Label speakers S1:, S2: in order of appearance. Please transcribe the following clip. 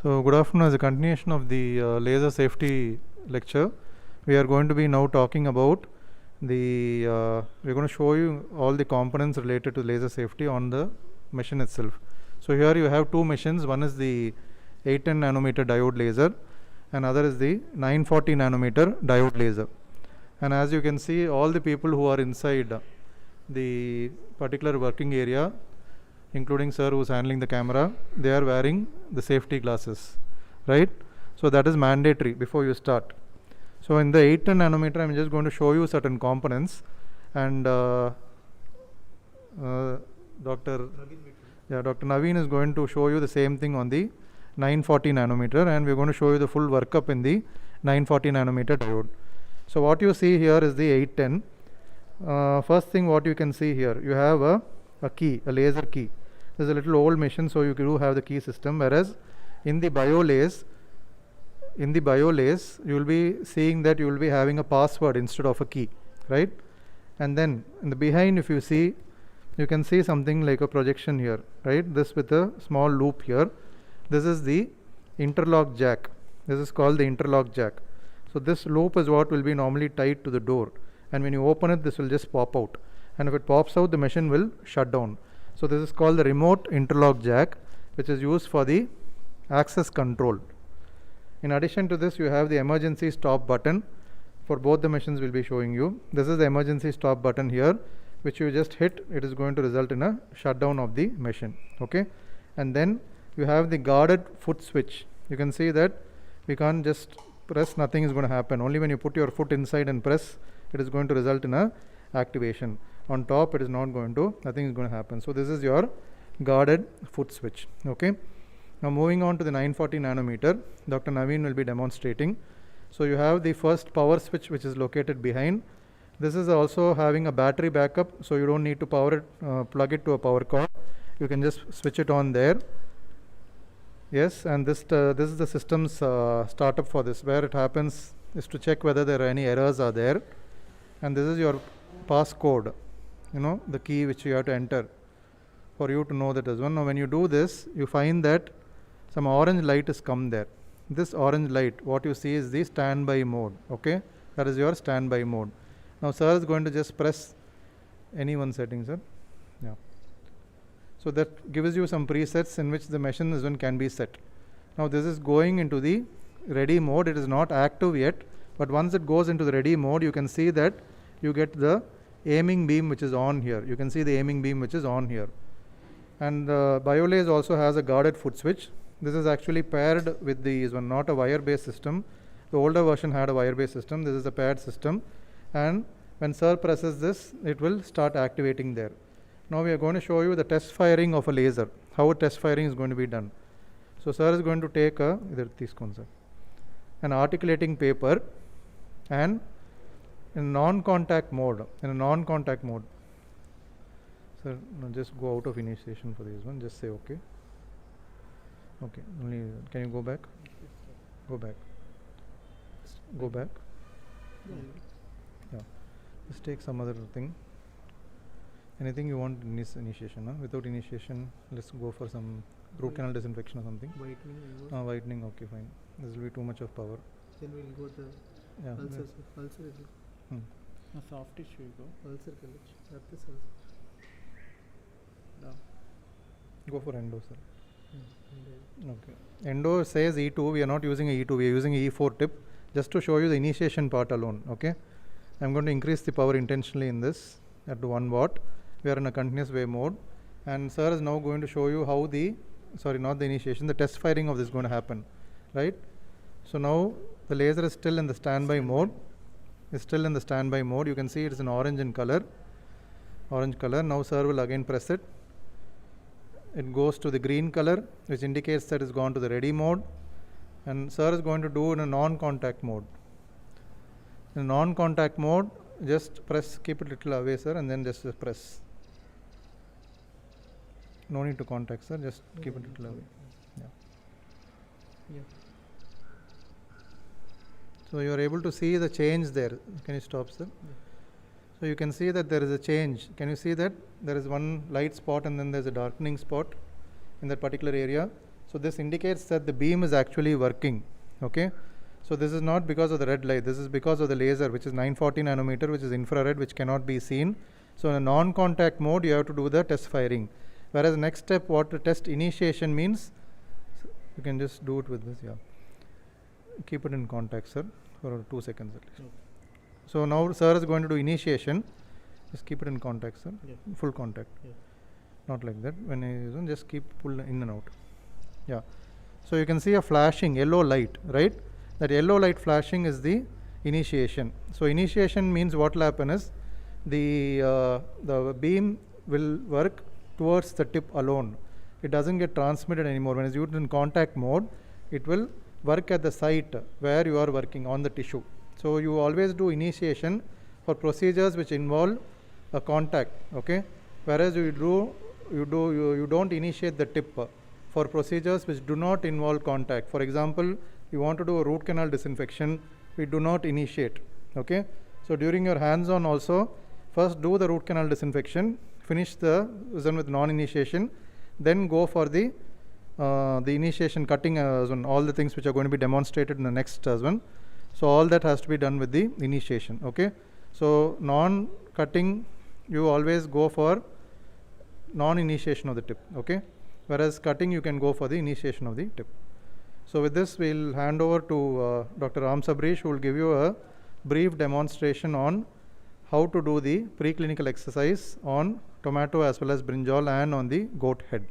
S1: So good afternoon. As a continuation of the laser safety lecture, we are going to be now talking about the we're going to show you all the components related to laser safety on the machine itself. So here you have two machines. One is the 810 nanometer diode laser and other is the 940 nanometer diode laser. And as you can see, all the people who are inside the particular working area, including sir who is handling the camera, they are wearing the safety glasses, right? So that is mandatory before you start. So in the 810 nanometer, I am just going to show you certain components, and Dr. Naveen is going to show you the same thing on the 940 nanometer, and we are going to show you the full workup in the 940 nanometer diode. So what you see here is the 810. First thing what you can see here, you have a key, a laser key. This is a little old machine, so you do have the key system, whereas in the BioLace, you will be seeing that you will be having a password instead of a key, right? And then in the behind, if you see, you can see something like a projection here, right? This with a small loop here. This is the interlock jack. This is called the interlock jack. So this loop is what will be normally tied to the door, and when you open it, this will just pop out, and if it pops out, the machine will shut down. So this is called the remote interlock jack, which is used for the access control. In addition to this, you have the emergency stop button. For both the machines will be showing you. This is the emergency stop button here, which you just hit. It is going to result in a shutdown of the machine. Okay, and then you have the guarded foot switch. You can see that we can't just press, nothing is going to happen. Only when you put your foot inside and press, it is going to result in a activation. On top, it is not going to, nothing is going to happen. So this is your guarded foot switch. Okay. Now moving on to the 940 nanometer, Dr. Naveen will be demonstrating. So you have the first power switch, which is located behind. This is also having a battery backup, so you don't need to power it, plug it to a power cord. You can just switch it on there. Yes, and this is the system's startup for this. Where it happens is to check whether there are any errors are there, and this is your passcode. You know, the key which you have to enter for you to know that as one. Now when you do this, you find that some orange light has come there. This orange light, what you see is the standby mode. Okay, that is your standby mode. Now sir is going to just press any one setting, sir. Yeah. So that gives you some presets in which the machine is one can be set. Now this is going into the ready mode. It is not active yet, but once it goes into the ready mode, you can see that you get the aiming beam which is on here. You can see the aiming beam which is on here. And BioLace also has a guarded foot switch. This is actually paired with these one, not a wire-based system. The older version had a wire-based system. This is a paired system. And when sir presses this, it will start activating there. Now we are going to show you the test firing of a laser, how a test firing is going to be done. So sir is going to take an articulating paper, and in non-contact mode, sir, no, just go out of initiation for this one, just say okay. Okay, only can you go back? Go back. Yeah, just take some other thing. Anything you want in this initiation, huh? Without initiation, let's go for some root canal disinfection or something. Whitening. Whitening, okay, fine. This will be too much of power.
S2: Then we'll go the ulcer.
S3: A soft tissue you go.
S2: Ulcer college. Have this ulcer. No.
S1: Go for endo, sir. Okay. Endo says E2. We are not using a E2. We are using a E4 tip just to show you the initiation part alone. Okay. I am going to increase the power intentionally in this at 1 watt. We are in a continuous wave mode, and sir is now going to show you how the, not the initiation, the test firing of this is going to happen, right? So now the laser is still in the standby mode. You can see it is in orange in color. Now sir will again press it. It goes to the green color, which indicates that it's gone to the ready mode, and sir is going to do in a non-contact mode. In non-contact mode, just press, keep it little away, sir, and then just press. No need to contact, sir, just keep it little away. Yeah. So you are able to see the change there. Can you stop, sir? Yeah. So you can see that there is a change. Can you see that? There is one light spot and then there is a darkening spot in that particular area. So this indicates that the beam is actually working. Okay. So this is not because of the red light. This is because of the laser, which is 940 nanometer, which is infrared, which cannot be seen. So in a non-contact mode, you have to do the test firing. Whereas the next step, what the test initiation means, you can just do it with this. Yeah. Keep it in contact, sir, for 2 seconds at least.
S3: Okay.
S1: So now sir is going to do initiation. Just keep it in contact, sir.
S3: Yeah.
S1: Full contact.
S3: Yeah.
S1: Not like that. When I use it, just keep pull in and out. Yeah. So you can see a flashing yellow light, right? That yellow light flashing is the initiation. So initiation means what will happen is the beam will work towards the tip alone. It doesn't get transmitted anymore. When it's used in contact mode, it will work at the site where you are working on the tissue. So you always do initiation for procedures which involve a contact. Okay. Whereas you don't initiate the tip for procedures which do not involve contact. For example, you want to do a root canal disinfection, we do not initiate. Okay. So during your hands-on also, first do the root canal disinfection, finish the zone with non-initiation, then go for the initiation cutting all the things which are going to be demonstrated in the next one. So all that has to be done with the initiation. Okay. So non-cutting, you always go for non-initiation of the tip. Okay. Whereas cutting, you can go for the initiation of the tip. So with this, we'll hand over to Dr. Ram Sabarish, who will give you a brief demonstration on how to do the preclinical exercise on tomato as well as brinjal and on the goat head.